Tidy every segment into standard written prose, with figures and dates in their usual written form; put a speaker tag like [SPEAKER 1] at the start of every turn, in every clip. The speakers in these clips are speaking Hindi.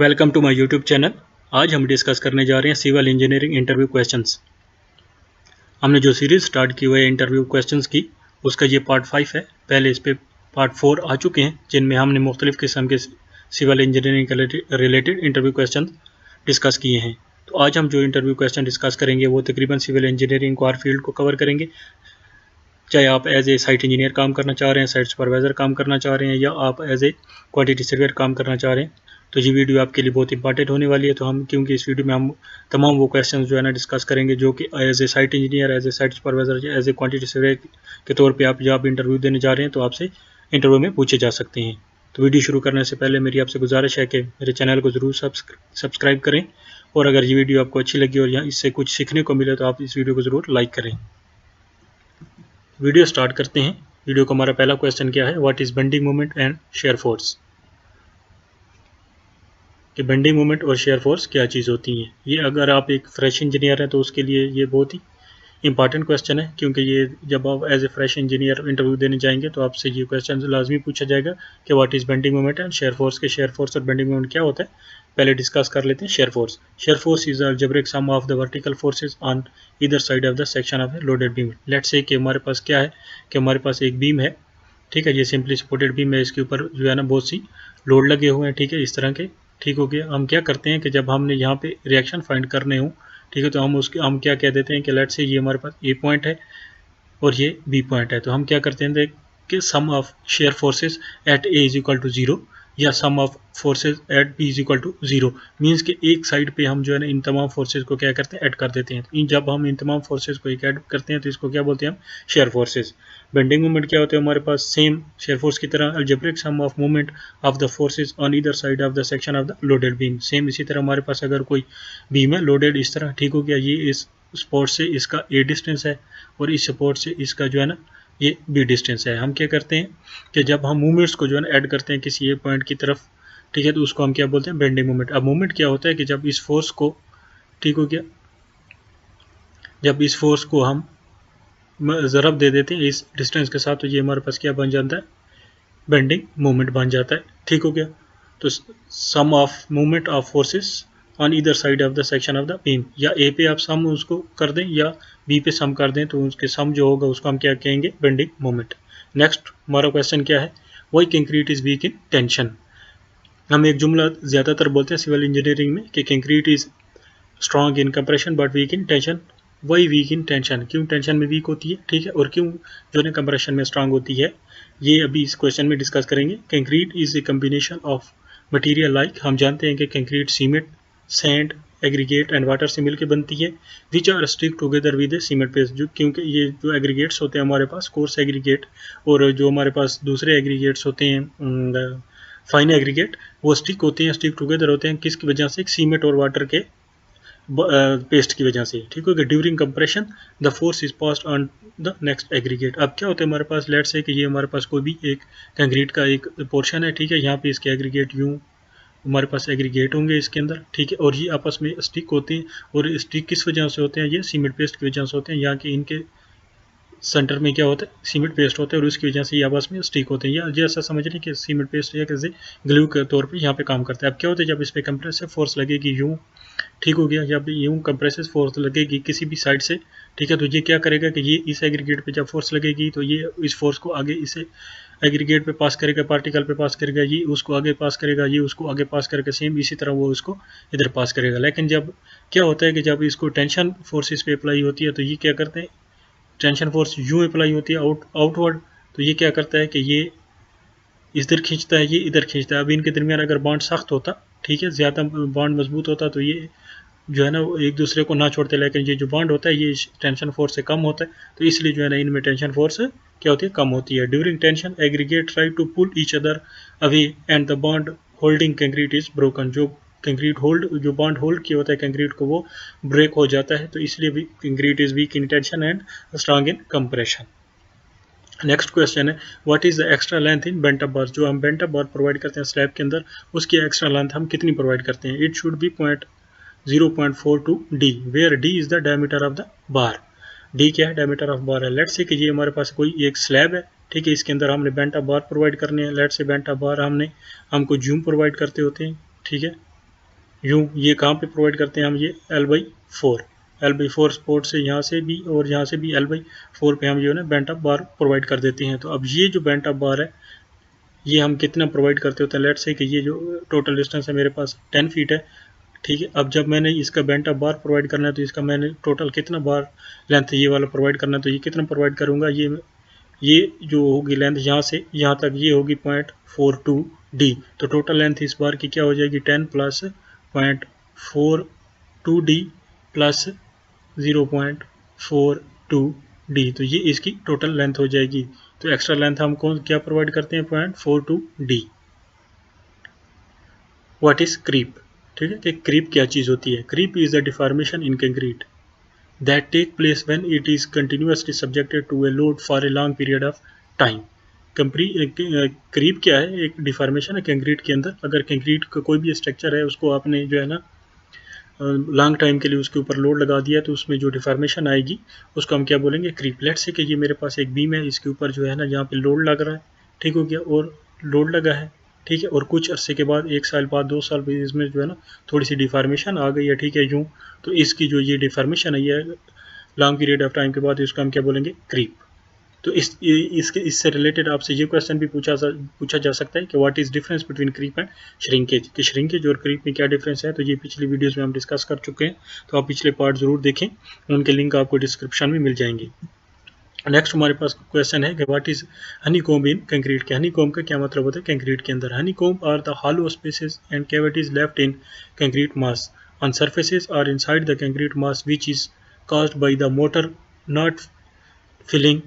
[SPEAKER 1] Welcome to my YouTube channel. आज हम डिस्कस करने जा रहे हैं सिविल इंजीनियरिंग इंटरव्यू क्वेश्चंस। हमने जो सीरीज़ स्टार्ट की हुई है इंटरव्यू क्वेश्चंस की, उसका ये पार्ट 5 है। पहले इस पे पार्ट 4 आ चुके हैं, जिनमें हमने मुख्तलिफ़ किस्म के सिविल इंजीनियरिंग के रिलेटेड इंटरव्यू क्वेश्चन डिस्कस किए हैं। तो आज हम जो इंटरव्यू क्वेश्चन डिस्कस करेंगे वो तकरीबन सिविल इंजीनियरिंग को हर फील्ड को कवर करेंगे। चाहे आप एज ए साइट इंजीनियर काम करना चाह रहे हैं, साइट सुपरवाइज़र काम करना चाह रहे हैं, या आप एज ए क्वांटिटी सर्वेयर काम करना चाह रहे हैं, तो ये वीडियो आपके लिए बहुत इंपॉर्टेंट होने वाली है। तो हम क्योंकि इस वीडियो में हम तमाम वो क्वेश्चन जो है ना डिस्कस करेंगे जो कि as a site engineer, as a site supervisor, as A quantity surveyor के तौर पे आप जब इंटरव्यू देने जा रहे हैं तो आपसे इंटरव्यू में पूछे जा सकते हैं। तो वीडियो शुरू करने से पहले मेरी आपसे गुजारिश है कि मेरे चैनल को ज़रूर सब्सक्राइब करें, और अगर ये वीडियो आपको अच्छी लगी और यहाँ इससे कुछ सीखने को मिले तो आप इस वीडियो को ज़रूर लाइक करें। वीडियो स्टार्ट करते हैं। वीडियो का हमारा पहला क्वेश्चन क्या है, what is bending moment and shear force. कि बेंडिंग मोमेंट और शेयर फोर्स क्या चीज़ होती है। ये अगर आप एक फ्रेश इंजीनियर हैं तो उसके लिए ये बहुत ही इंपॉर्टेंट क्वेश्चन है, क्योंकि ये जब आप as a fresh engineer interview देने जाएंगे तो आपसे ये क्वेश्चन लाजमी पूछा जाएगा कि what is bending moment and shear force. के शेयर फोर्स और बेंडिंग मोमेंट क्या होता है, पहले डिस्कस कर लेते हैं shear force. Shear force is algebraic sum of the vertical forces on either side of the section of the loaded beam. Let's say कि हमारे पास क्या है कि हमारे पास एक बीम है, ठीक है, ये सिंपली सपोर्टेड बीम है, इसके ऊपर जो है ना बहुत सी लोड लगे हुए हैं, ठीक है, इस तरह के। ठीक हो गया। हम क्या करते हैं कि जब हमने यहाँ पे रिएक्शन फाइंड करने हो, ठीक है, तो हम क्या कह देते हैं कि लेट्स से ये हमारे पास ए पॉइंट है और ये बी पॉइंट है, तो हम क्या करते हैं कि sum of shear forces at A is equal to 0 या sum of forces at B is equal to 0। Means कि एक साइड पे हम जो है ना इन तमाम फोर्सेस को क्या करते हैं, ऐड कर देते हैं। तो जब हम इन तमाम फोर्सेस को एक ऐड करते हैं तो इसको क्या बोलते हैं हम, शेयर फोर्सेस। बेंडिंग मोमेंट क्या होता है हमारे पास, सेम शेयर फोर्स की तरह algebraic sum of moment of the forces on either side of the section of the loaded beam. Same इसी तरह हमारे पास अगर कोई बीम है लोडेड इस तरह, ठीक हो गया, ये इस स्पॉट से इसका ए डिस्टेंस है और इस सपोर्ट से इसका जो है ना ये बी डिस्टेंस है। हम क्या करते हैं कि जब हम मूवमेंट्स को जो है ना ऐड करते हैं किसी एक पॉइंट की तरफ, ठीक है, तो उसको हम क्या बोलते हैं, बेंडिंग मूवमेंट। अब मूवमेंट क्या होता है कि जब इस फोर्स को, ठीक हो गया, जब इस फोर्स को हम ज़रब दे देते हैं इस डिस्टेंस के साथ, तो ये हमारे पास क्या बन जाता है, बेंडिंग मूवमेंट बन जाता है। ठीक हो गया। तो sum of movement of forces on either side of the section of the beam, या ए पे आप सम उसको कर दें या बी पे सम कर दें, तो उसके सम जो होगा उसको हम क्या कहेंगे, बेंडिंग मोमेंट। नेक्स्ट हमारा क्वेश्चन क्या है, why concrete is weak in tension. हम एक जुमला ज़्यादातर बोलते हैं सिविल इंजीनियरिंग में कि concrete is strong in compression but weak in tension. Why weak in tension, क्यों टेंशन में वीक होती है, ठीक है, और क्यों जो है कंप्रेशन में स्ट्रांग होती है, ये अभी इस क्वेश्चन में डिस्कस करेंगे। Concrete is a combination of material like, हम जानते हैं कि concrete cement, sand, aggregate and water से मिलकर बनती है, which are stick together with a cement paste. जो क्योंकि ये जो एग्रीगेट्स होते हैं हमारे पास, कोर्स एग्रीगेट और जो हमारे पास दूसरे एग्रीगेट्स होते हैं फाइन एग्रीगेट, वो स्टिक होते हैं, स्टिक टुगेदर होते हैं, किसकी वजह से, सीमेंट और वाटर के पेस्ट की वजह से। ठीक है, during compression the force is passed on the next aggregate. अब क्या होता है हमारे पास, लेट्स से कि ये हमारे पास कोई भी एक कंक्रीट का एक पोर्शन है, ठीक है, यहाँ पे इसके एग्रीगेट यूँ हमारे पास एग्रीगेट होंगे इसके अंदर, ठीक है, और ये आपस में स्टिक होते हैं, और स्टिक किस वजह से होते हैं, ये सीमेंट पेस्ट की वजह से होते हैं। यहाँ के इनके सेंटर में क्या होता है, सीमेंट पेस्ट होता है, और उसकी वजह से ये आपस में स्टिक होते हैं। या जैसा समझ रहे हैं कि सीमेंट पेस्ट या कैसे ग्लू के तौर पे यहाँ पे काम करता है। अब क्या होता है, जब इस पर कंप्रेसिव फोर्स लगेगी यूँ, ठीक हो गया, जब यूँ कंप्रेसिव फोर्स लगेगी किसी भी साइड से, ठीक है, तो ये क्या करेगा कि ये इस एग्रीगेट पे जब फोर्स लगेगी तो ये इस फोर्स को आगे इसे एग्रीगेट पे पास करेगा, पार्टिकल पे पास करेगा, ये उसको आगे पास करेगा, ये उसको आगे पास करके सेम इसी तरह वो उसको इधर पास करेगा। लेकिन जब क्या होता है कि जब इसको टेंशन फोर्स इस पे अप्लाई होती है तो ये क्या करते हैं, टेंशन फोर्स यूँ अप्लाई होती है आउटवर्ड, तो ये क्या करता है कि ये इधर खींचता है, ये इधर खींचता है। अब इनके दरमियान अगर बॉन्ड सख्त होता, ठीक है, ज़्यादा बॉन्ड मजबूत होता, तो ये जो है ना एक दूसरे को ना छोड़ते, लेकिन ये जो बॉन्ड होता है ये टेंशन फोर्स से कम होता है, तो इसलिए जो है ना इनमें टेंशन फोर्स क्या होती है, कम होती है। During tension aggregate try to pull each other away and the bond holding concrete is broken. जो कंक्रीट होल्ड, जो बॉन्ड होल्ड किया होता है कंक्रीट को, वो ब्रेक हो जाता है, तो इसलिए भी concrete is weak in tension and strong in compression. Next question है, what is the extra length in bent up bar. जो हम बेंट अप बार प्रोवाइड करते हैं स्लैब के अंदर, उसकी एक्स्ट्रा लेंथ हम कितनी प्रोवाइड करते हैं। It should be 0.42 D, where D is the diameter of the bar. D क्या है, डायमीटर ऑफ बार है। लेट्स से कि ये हमारे पास कोई एक स्लैब है, ठीक है, इसके अंदर हमने बेंट अप बार प्रोवाइड करने हैं। लेट्स से बेंट अप बार हमको जूम प्रोवाइड करते होते हैं, ठीक है, यूँ ये कहाँ पे प्रोवाइड करते हैं हम, ये L/4 सपोर्ट से यहाँ से भी और यहाँ से भी L/4 पे हम जो है ना बेंट अप बार प्रोवाइड कर देते हैं। तो अब ये जो बेंट अप बार है ये हम कितना प्रोवाइड करते होते हैं, लेट्स से कि ये जो टोटल डिस्टेंस है मेरे पास 10 फीट है, ठीक है। अब जब मैंने इसका बेंट अप बार प्रोवाइड करना है तो इसका मैंने टोटल कितना बार लेंथ ये वाला प्रोवाइड करना है, तो ये कितना प्रोवाइड करूँगा, ये जो होगी लेंथ यहाँ से यहाँ तक ये होगी 0.42d। तो टोटल लेंथ इस बार की क्या हो जाएगी 10 प्लस 0.42d प्लस 0.42d, तो ये इसकी टोटल लेंथ हो जाएगी। तो एक्स्ट्रा लेंथ हम कौन क्या प्रोवाइड करते हैं 0.42d। व्हाट इज क्रीप, ठीक है, कि क्रीप क्या चीज़ होती है। Creep is the deformation in concrete that take place when it is continuously subjected to a load for a long period of time। Creep क्या है, एक डिफॉर्मेशन है कंक्रीट के अंदर। अगर कंक्रीट का कोई भी स्ट्रक्चर है उसको आपने जो है ना लॉन्ग टाइम के लिए उसके ऊपर लोड लगा दिया तो उसमें जो डिफॉर्मेशन आएगी उसको हम क्या बोलेंगे क्रीप। लेट्स से कि ये मेरे पास एक बीम है, इसके ऊपर जो है ना यहाँ पे लोड लग रहा है, ठीक हो गया, और लोड लगा है, ठीक है, और कुछ अरसे के बाद 1 साल बाद 2 साल बाद इसमें जो है ना थोड़ी सी डिफॉर्मेशन आ गई है, ठीक है, यूँ। तो इसकी जो ये डिफॉर्मेशन है ये लॉन्ग पीरियड ऑफ टाइम के बाद इसको हम क्या बोलेंगे क्रीप। तो इससे रिलेटेड आपसे ये क्वेश्चन भी पूछा जा सकता है कि what is difference between creep and shrinkage, कि श्रिंकेज और क्रीप में क्या डिफरेंस है। तो ये पिछली वीडियोस में हम डिस्कस कर चुके हैं, तो आप पिछले पार्ट जरूर देखें, उनके लिंक आपको डिस्क्रिप्शन में मिल जाएंगे। नेक्स्ट हमारे पास क्वेश्चन है कि what is honeycomb in concrete, के हनीकॉम्ब का क्या मतलब होता है कंक्रीट के अंदर। Honeycomb are the hollow spaces and cavities left in concrete mass on surfaces or inside the concrete mass which is caused by the mortar not filling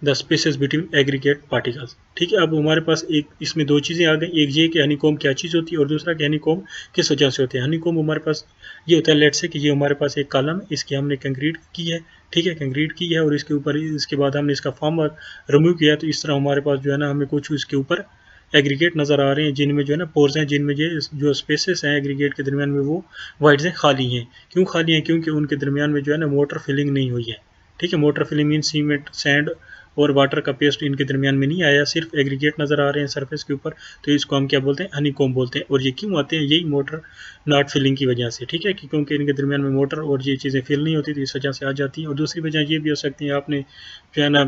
[SPEAKER 1] the spaces between aggregate particles, ठीक है। अब हमारे पास एक इसमें दो चीज़ें आ गई, एक ये कि हनीकॉम्ब क्या चीज़ होती है और दूसरा कि हनीकॉम्ब किस वजह से होते हैं। हनीकॉम्ब हमारे पास ये होता है, लेट्स से कि ये हमारे पास एक कॉलम है, इसकी हमने कंक्रीट की है, ठीक है, कंक्रीट की है, और इसके ऊपर इसके बाद हमने इसका फॉर्म रिमूव किया, तो इस तरह हमारे पास जो है ना हमें कुछ इसके ऊपर एग्रीगेट नज़र आ रहे हैं जिनमें जो है ना पोर्स हैं, जिनमें ये जो स्पेसेस हैं एग्रीगेट के दरमियान में वो वाइड से खाली हैं। क्यों खाली हैं, क्योंकि उनके दरमियान में जो है ना मोटर फिलिंग नहीं हुई है, ठीक है। Mortar filling mean cement sand और वाटर का पेस्ट इनके दरमियान में नहीं आया, सिर्फ एग्रीगेट नज़र आ रहे हैं सरफेस के ऊपर, तो इसको हम क्या बोलते हैं हनीकॉम्ब बोलते हैं। और ये क्यों आते हैं, यही मोटर नॉट फिलिंग की वजह से, ठीक है, क्योंकि इनके दरमियान में मोटर और ये चीज़ें फिल नहीं होती तो इस वजह से आ जाती हैं। और दूसरी वजह ये भी हो सकती है आपने जो है ना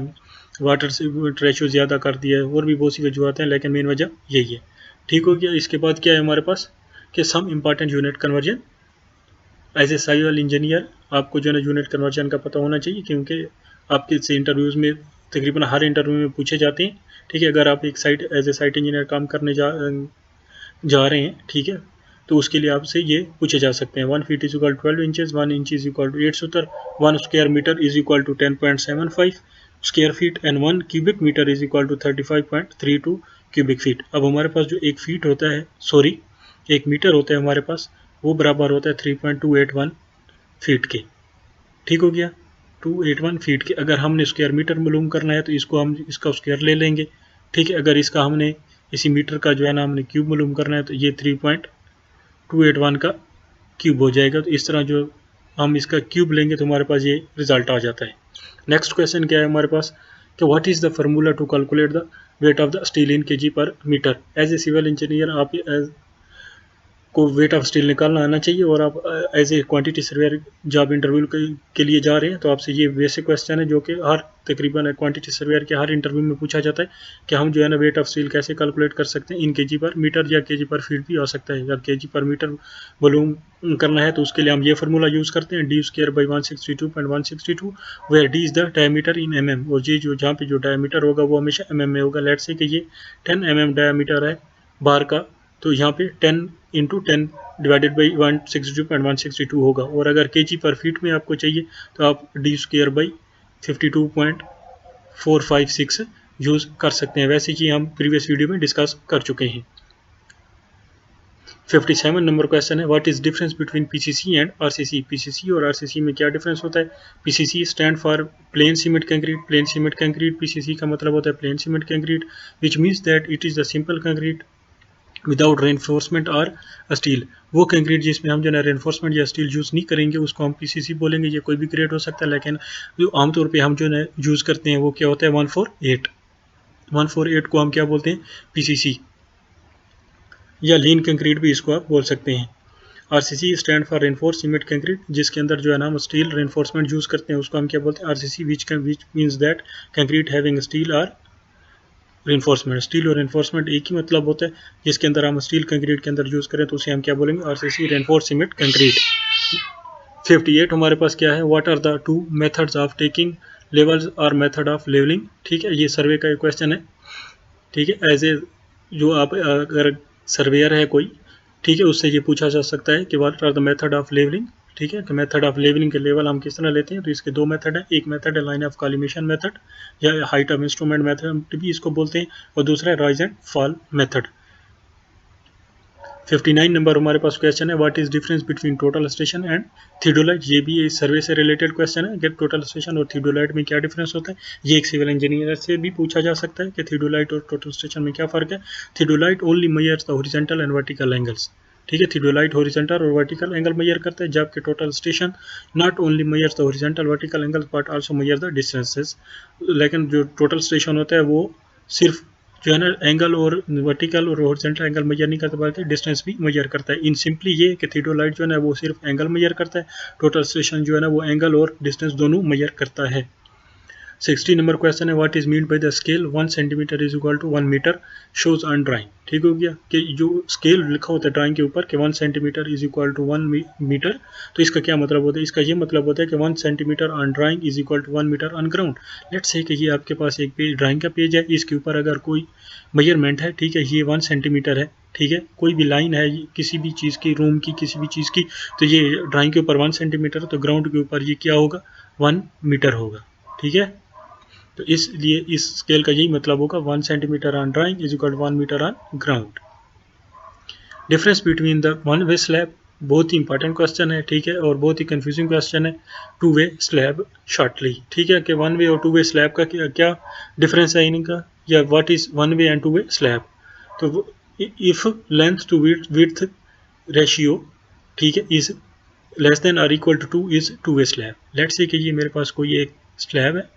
[SPEAKER 1] वाटर से रेशो ज़्यादा कर दिया है, और भी बहुत सी वजूहत हैं, लेकिन मेन वजह यही है, ठीक हो गया। इसके बाद क्या है हमारे पास कि some important unit conversion as a civil engineer, आपको जो है ना यूनिट कन्वर्जन का पता होना चाहिए, क्योंकि आपके से इंटरव्यूज़ में तकरीबन हर इंटरव्यू में पूछे जाते हैं, ठीक है। अगर आप एक site as a site engineer काम करने जा रहे हैं, ठीक है, तो उसके लिए आपसे ये पूछे जा सकते हैं 1 feet is equal 12 inches, 1 inch is equal to 8 सूत्र, 1 square metre is equal to 10.75 square feet and 1 cubic metre is equal to 35.32 cubic feet. अब हमारे पास जो एक फीट होता है, सॉरी एक मीटर होता है हमारे पास, वो बराबर होता है 3.281 फीट के, ठीक हो गया, 281 फीट के। अगर हमने स्क्वायर मीटर मालूम करना है तो इसको हम इसका स्क्वायर ले लेंगे, ठीक है। अगर इसका हमने इसी मीटर का जो है ना हमने क्यूब मालूम करना है तो ये 3.281 का क्यूब हो जाएगा। तो इस तरह जो हम इसका क्यूब लेंगे तो हमारे पास ये रिजल्ट आ जाता है। नेक्स्ट क्वेश्चन क्या है हमारे पास कि what is the formula to calculate the weight of the steel in KG per metre. As a civil engineer आप को वेट ऑफ स्टील निकालना आना चाहिए, और आप as a quantity surveyor job interview के लिए जा रहे हैं तो आपसे ये बेसिक क्वेश्चन है जो कि हर तकरीबन क्वांटिटी सर्वेयर के हर इंटरव्यू में पूछा जाता है कि हम जो है ना वेट ऑफ स्टील कैसे कैलकुलेट कर सकते हैं इन केजी पर मीटर, या केजी पर फीट भी आ सकता है। अगर केजी पर मीटर वॉल्यूम करना है तो उसके लिए हम ये फार्मूला यूज़ करते हैं D square by 162.162 where D is the diameter in mm, और ये जो जहाँ पे जो डायमीटर होगा वो हमेशा mm में होगा। लेट्स से कि ये 10 mm डायमीटर है बार का, तो यहाँ पे 10 इंटू 10 डिवाइडेड बाई 162.162 होगा। और अगर केजी पर फीट में आपको चाहिए तो आप डी स्क्वायर बाई 52.456 यूज़ कर सकते हैं। वैसे कि हम प्रीवियस वीडियो में डिस्कस कर चुके हैं। 57 नंबर क्वेश्चन है what is difference between PCC and RCC. PCC और आरसीसी में क्या डिफरेंस होता है। PCC stand for plane cement concrete, plane cement concrete PCC का मतलब होता है plane cement concrete, which means that it is the simple concrete without reinforcement और स्टील। वो कंक्रीट जिसमें हम जो है रेनफोर्समेंट या स्टील यूज़ नहीं करेंगे उसको हम पीसीसी बोलेंगे। ये कोई भी ग्रेड हो सकता है, लेकिन जो आमतौर पे हम जो है यूज़ करते हैं वो क्या होता है 148 को हम क्या बोलते हैं पीसीसी, या लीन कंक्रीट भी इसको आप बोल सकते हैं। RCC stand for reinforce cement concrete, जिसके अंदर जो है ना हम स्टील रेनफोर्समेंट यूज़ करते हैं उसको हम क्या बोलते हैं, RCC, which means that concrete having steel और रेनफोर्समेंट। स्टील और रेनफोर्समेंट एक ही मतलब होता है, जिसके अंदर हम स्टील कंक्रीट के अंदर यूज़ करें तो उसे हम क्या बोलेंगे, RCC रेनफोर्स सीमेंट कंक्रीट। 58 हमारे पास क्या है, what are the two methods of taking levels और मेथड ऑफ लेवलिंग। ठीक है, ये सर्वे का एक क्वेश्चन है। ठीक है, एज ए जो आप अगर सर्वेयर है कोई, ठीक है, उससे ये पूछा जा सकता है कि what are the method of levelling. ठीक है, कि मेथड ऑफ लेवलिंग के लेवल हम किस तरह लेते हैं, तो इसके दो मेथड है। एक मेथड है लाइन ऑफ कॉलिमेशन मेथड या हाइट ऑफ इंस्ट्रूमेंट मेथड भी इसको बोलते हैं, और दूसरा है rise and fall method. 59 number हमारे पास क्वेश्चन है, what is difference between total station and theodolite. ये भी इस सर्वे से रिलेटेड क्वेश्चन है कि टोटल स्टेशन और थियोडोलाइट में क्या डिफरेंस होता है। ये एक सिविल इंजीनियर से भी पूछा जा सकता है कि थियोडोलाइट और टोटल स्टेशन में क्या फर्क है। Theodolite only measures the horizontal and vertical angles. ठीक है, थियोडोलाइट हॉरिजॉन्टल और वर्टिकल एंगल मेजर करता है, जबकि total station not only measures the horizontal vertical angles but also measure the distances. लेकिन जो टोटल स्टेशन होता है वो सिर्फ जो है ना एंगल और वर्टिकल और हॉरिजॉन्टल एंगल मेजर नहीं करता बल्कि डिस्टेंस भी मेजर करता है। इन सिंपली ये कि थियोडोलाइट जो है ना वो सिर्फ एंगल मेजर करता है, टोटल स्टेशन जो है ना वो एंगल और डिस्टेंस दोनों मेजर करता है। 60 नंबर क्वेश्चन है, what is mean by the scale 1 centimetre is equal to 1 metre shows on drawing. ठीक हो गया, कि जो स्केल लिखा होता है ड्राइंग के ऊपर कि 1 centimetre is equal to 1 metre, तो इसका क्या मतलब होता है। इसका ये मतलब होता है कि 1 centimetre on drawing is equal to 1 metre on ground. Let's say कि ये आपके पास एक पेज ड्राइंग का पेज है, इसके ऊपर अगर कोई मेजरमेंट है, ठीक है, ये 1 सेंटीमीटर है, ठीक है, कोई भी लाइन है किसी भी चीज़ की, रूम की, किसी भी चीज़ की, तो ये ड्राइंग के ऊपर 1 सेंटीमीटर, तो ग्राउंड के ऊपर ये क्या होगा, 1 मीटर होगा। ठीक है, तो इसलिए इस स्केल का यही मतलब होगा 1 centimetre on drawing is equal 1 metre on ground. Difference between the one way slab, बहुत ही इंपॉर्टेंट क्वेश्चन है, ठीक है, और बहुत ही कंफ्यूजिंग क्वेश्चन है। टू वे स्लैब शॉर्टली, ठीक है, कि वन वे और टू वे स्लैब का क्या डिफरेंस है इनका, या what is one way and two way slab. तो if length to width ratio, ठीक है, इज लेस देन और equal to 2 is two way slab. Let's say कि ये मेरे पास कोई एक स्लैब है,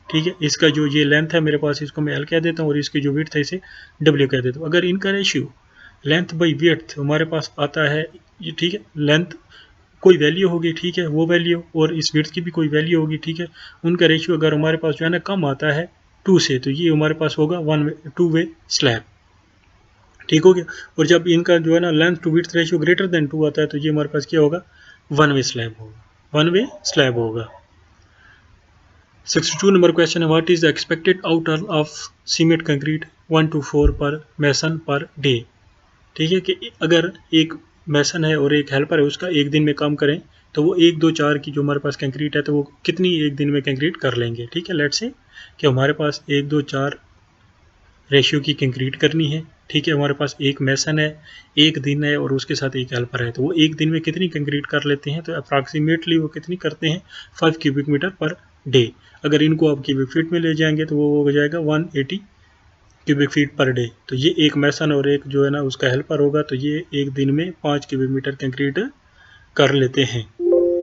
[SPEAKER 1] ठीक है, इसका जो ये लेंथ है मेरे पास, इसको मैं एल कह देता हूँ और इसकी जो विड्थ है इसे डब्ल्यू कह देता हूँ। अगर इनका रेशियो लेंथ बाई विड्थ हमारे पास आता है, ये ठीक है, लेंथ कोई वैल्यू होगी, ठीक है, वो वैल्यू और इस विड्थ की भी कोई वैल्यू होगी, ठीक है, उनका रेशियो अगर हमारे पास जो है ना कम आता है 2 से, तो ये हमारे पास होगा टू वे स्लैब। ठीक हो गया, और जब इनका जो है ना length to width ratio greater than 2 आता है तो ये हमारे पास क्या होगा, वन वे स्लैब होगा, वन वे स्लैब होगा। 62 नंबर क्वेश्चन है, what is the expected outer of cement concrete 1 to 4 पर मैसन पर डे। ठीक है, कि अगर एक मैसन है और एक हेल्पर है, उसका एक दिन में काम करें तो वो 1 2 4 की जो हमारे पास कंक्रीट है तो वो कितनी एक दिन में कंक्रीट कर लेंगे। ठीक है, लेट्स से कि हमारे पास 1 2 4 रेशियो की कंक्रीट करनी है, ठीक है, हमारे पास एक मैसन है, एक दिन है और उसके साथ एक हेल्पर है, तो वो एक दिन में कितनी कंक्रीट कर लेते हैं, तो अप्रॉक्सीमेटली वो कितनी करते हैं, 5 क्यूबिक मीटर पर डे। अगर इनको आप क्यूबिक फीट में ले जाएंगे तो वो हो जाएगा 180 क्यूबिक फीट पर डे। तो ये एक मैसन और एक जो है ना उसका हेल्पर होगा, तो ये एक दिन में 5 क्यूबिक मीटर कंक्रीट कर लेते हैं।